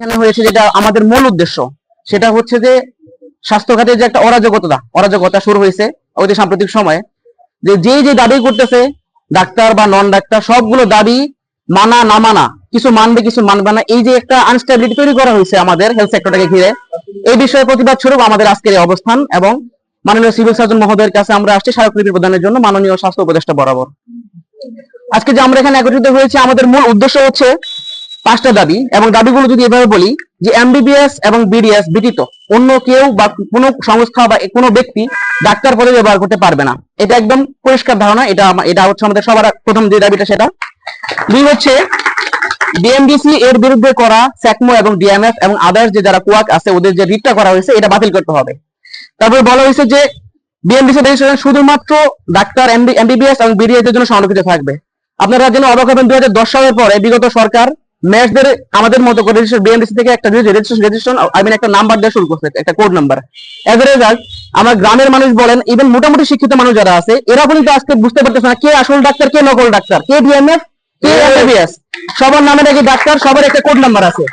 এখানে হয়েছে যেটা আমাদের মূল উদ্দেশ্য, সেটা হচ্ছে যে স্বাস্থ্য খাতে যে একটা অরাজকতা শুরু হয়েছে অতি সাম্প্রতিক সময়ে, যে যে দাবি করতেছে ডাক্তার বা নন ডাক্তার সবগুলো দাবি মানা না মানা, কিছু মানবে কিছু মানবে না, এই যে একটা আনস্টেবিলিটি তৈরি করা হয়েছে আমাদের হেলথ সেক্টরটাকে ঘিরে, এই বিষয়ে প্রতিবাদ স্বরূপ আমাদের আজকের এই অবস্থান। এবং মাননীয় সিভিল সার্জন মহোদয়ের কাছে আমরা আসছি স্মারকলিপি প্রদানের জন্য মাননীয় স্বাস্থ্য উপদেষ্টা বরাবর। আজকে যে আমরা এখানে একত্রিত হয়েছি, আমাদের মূল উদ্দেশ্য হচ্ছে 5টা দাবি, এবং দাবিগুলো যদি এভাবে বলি যে এমবিবিএস এবং বিডিএস ব্যতীত অন্য কেউ বা কোনো সংস্থা বা কোনো ব্যক্তি ডাক্তার পদে ব্যবহার করতে পারবে না। এটা একদম পরিষ্কার ধারণা। এটা হচ্ছে আমাদের সবার প্রথম যে দাবিটা সেটা। 2 হচ্ছে ডিএমডিসি এর বিরুদ্ধে করা স্যাকমো এবং ডিএমএফ এবং আদার্স যে যারা কুয়াক আছে ওদের যে রিটটা করা হয়েছে এটা বাতিল করতে হবে। তারপরে বলা হয়েছে যে ডিএমডিসি রেজিস্ট্রেশন শুধুমাত্র ডাক্তার এমবিবিএস এবং বিডিএস এর জন্য সংরক্ষিত থাকবে। আপনারা যেন অবাক হবেন, 2010 সালের পরে বিগত সরকার ম্যাচদের আমাদের মতো করে বিএমডিসি থেকে একটা রেজিস্ট্রেশন একটা নাম্বার দিয়ে শুরু করছে, একটা code number. As a result আমার গ্রামের মানুষ বলেন, ইভেন মোটামুটি শিক্ষিত মানুষ যারা আছে এরা কিন্তু আজকে বুঝতে পারতেছে না কে আসল ডাক্তার, কে নকল ডাক্তার, কে ডিএমএফ, কে এমবিবিএস। সবার নামে নাকি ডাক্তার, সবার একটা কোড নাম্বার আছে।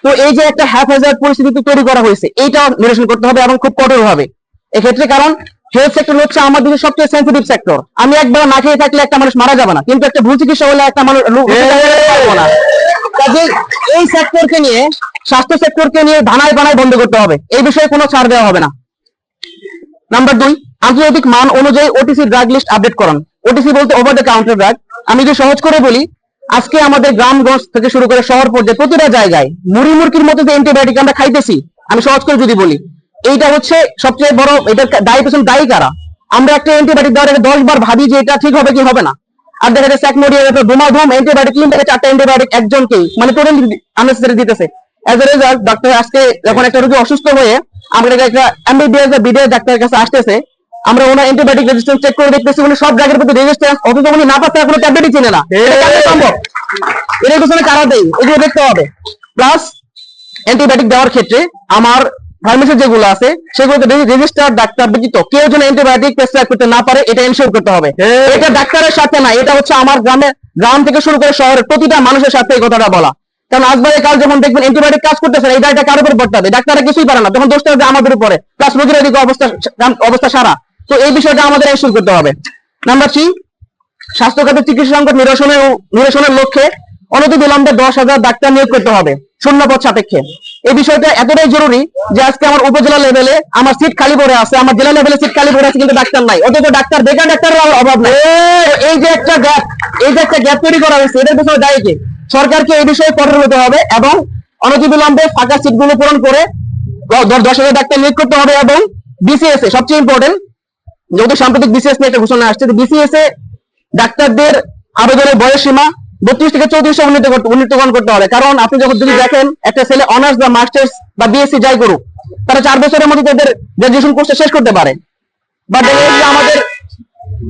তো এই যে একটা হ্যাফেজার্ড পরিস্থিতি তৈরি করা হয়েছে, এইটা নিরসন করতে হবে এবং খুব কঠোর ভাবে এক্ষেত্রে। কারণ হেলথ সেক্টর হচ্ছে আমাদের সবচেয়ে সেন্সিটিভ সেক্টর। আমি একবার না খেয়ে থাকলে একটা মানুষ মারা যাবে না, কিন্তু একটা ভুল চিকিৎসা হলে একটা মানুষ পারবো না। কাজেই এই সেক্টরকে নিয়ে, স্বাস্থ্য সেক্টরকে নিয়ে ধানায় বানায় বন্ধ করতে হবে, এই বিষয়ে কোনো ছাড় দেওয়া হবে না। নাম্বার 2, আন্তর্জাতিক মান অনুযায়ী ওটিসি ড্রাগ লিস্ট আপডেট করুন। ওটিসি বলতে ওভার দ্য কাউন্টার ড্রাগ। আমি যদি সহজ করে বলি, আজকে আমাদের গ্রামগঞ্জ থেকে শুরু করে শহর পর্যায়ে প্রতিটা জায়গায় মুড়ি মুরগির মতো যে অ্যান্টিবায়োটিক আমরা খাইতেছি, আমি সহজ করে যদি বলি, এইটা হচ্ছে সবচেয়ে বড়, এটা দায়ী কারা? আমরা একটা অ্যান্টিবায়োটিক দেওয়ার আগে 10 বার ভাবি যে এটা ঠিক হবে কি হবে না। আর দেখা যাচ্ছে ধুম অ্যান্টিবায়োটিক 3 থেকে 4টা অ্যান্টিবায়োটিক একজনকেই, মানে টোটালি আননেসেসারি দিতেছে। এজ এ রেজাল্ট ডাক্তার আজকে যখন একটা রোগী অসুস্থ হয়ে আমরা একটা এমবিবিএস বা বিডিএস ডাক্তারের কাছে আসতেছে, আমরা ওনার অ্যান্টিবায়োটিক রেজিস্ট্যান্স চেক করে দেখতেছি উনি সব ড্রাগের প্রতি রেজিস্ট্যান্স, অথচ উনি না পাচ্ছে কোনো ট্যাবলেটই চিনে না। এটা সম্ভব? এর পিছনে কারা দেয় এগুলো দেখতে হবে। প্লাস অ্যান্টিবায়োটিক দেওয়ার ক্ষেত্রে আমার ফার্মেসি যেগুলো আছে সেগুলোতে রেজিস্টার্ড ডাক্তার ব্যতীত কেউ যেন অ্যান্টিবায়োটিক প্রেসক্রাইব করতে না পারে, এটা এনশিওর করতে হবে। এটা ডাক্তারের সাথে না, এটা হচ্ছে আমার গ্রাম থেকে শুরু করে শহরের প্রতিটা মানুষের সাথে এই কথাটা বলা। কারণ আজবারে কাল যখন দেখবেন অ্যান্টিবায়োটিক কাজ করতেছে, এই দায়টা কার উপর পড়তে হবে? ডাক্তাররা কিছুই পারে না, তখন দোষটা হবে আমাদের উপরে, প্লাস রোগীর এদিকে অবস্থা সারা। তো এই বিষয়টা আমাদের এনশিওর করতে হবে। নাম্বার 3, স্বাস্থ্য খাতে চিকিৎসা সংকট নিরসনের লক্ষ্যে অনতিবিলম্বে 10,000 ডাক্তার নিয়োগ করতে হবে শূন্যপদ সাপেক্ষে। এই বিষয়টা এতটাই জরুরি যে আজকে আমার উপজেলা লেভেলে আমার সিট খালি পড়ে আছে, আমার জেলা লেভেলে সিট খালি পড়ে আছে, কিন্তু ডাক্তার নাই, অথচ বেকার ডাক্তারের অভাব নাই। এই যে একটা গ্যাপ তৈরি করা হয়েছে, এটার পিছনে দায়ী কে? সরকারকে এই বিষয়ে কঠোর হতে হবে এবং অনতিবিলম্বে ফাঁকা সিটগুলো পূরণ করে 10,000 ডাক্তার নিয়োগ করতে হবে। এবং বিসিএস এ সবচেয়ে ইম্পর্টেন্ট, যেহেতু সাম্প্রতিক বিসিএস নিয়ে একটা ঘোষণা আসছে, বিসিএস এ ডাক্তারদের আবেদনের বয়স সীমা 32 থেকে 34 উন্নীতকরণ করতে হবে। কারণ আপনি যদি দেখেন একটা ছেলে অনার্স বা মাস্টার্স বা বিএসসি যাই করুক, তারা 4 বছরের মধ্যে তাদের গ্রাজুয়েশন কোর্সটা শেষ করতে পারে। বা দেখেন যে আমাদের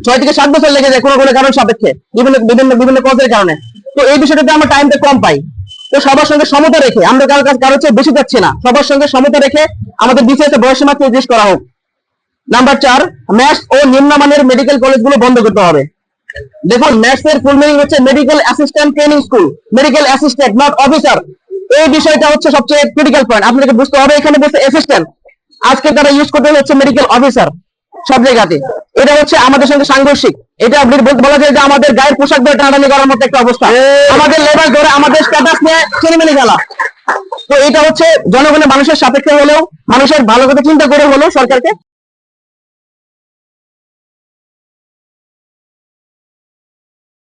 6 থেকে 7 বছর লেগে যায় কোনো কারণ সাপেক্ষে, বিভিন্ন কজের কারণে। তো এই বিষয়টাতে আমরা টাইমটা কম পাই। তো সবার সঙ্গে সমতা রেখে, আমরা কারোর চেয়ে বেশি যাচ্ছি না, সবার সঙ্গে সমতা রেখে আমাদের বিসিএস এর বয়স সীমা নির্দেশ করা হোক। নাম্বার 4, ম্যাথস ও নিম্নমানের মেডিকেল কলেজগুলো বন্ধ করতে হবে। দেখুন, ম্যাথস এর ফুল মিনিং হচ্ছে medical assistant training school, medical assistant not officer. এই বিষয়টা হচ্ছে সবচেয়ে ক্রিটিক্যাল পয়েন্ট, আপনাকে বুঝতে হবে। এখানে বলছে অ্যাসিস্ট্যান্ট, আজকে তারা ইউজ করতে হচ্ছে মেডিকেল অফিসার সব জায়গাতে। এটা হচ্ছে আমাদের সঙ্গে সাংঘর্ষিক। এটা বলা যায় যে আমাদের গায়ের পোশাক ধরে টানাটানি করার মতো একটা অবস্থা, আমাদের লেবার ধরে আমাদের স্ট্যাটাস নিয়ে ছেলেমেলে খেলা। তো এটা হচ্ছে জনগণের মানুষের সাপেক্ষে হলেও, মানুষের ভালো কথা চিন্তা করে হলেও সরকারকে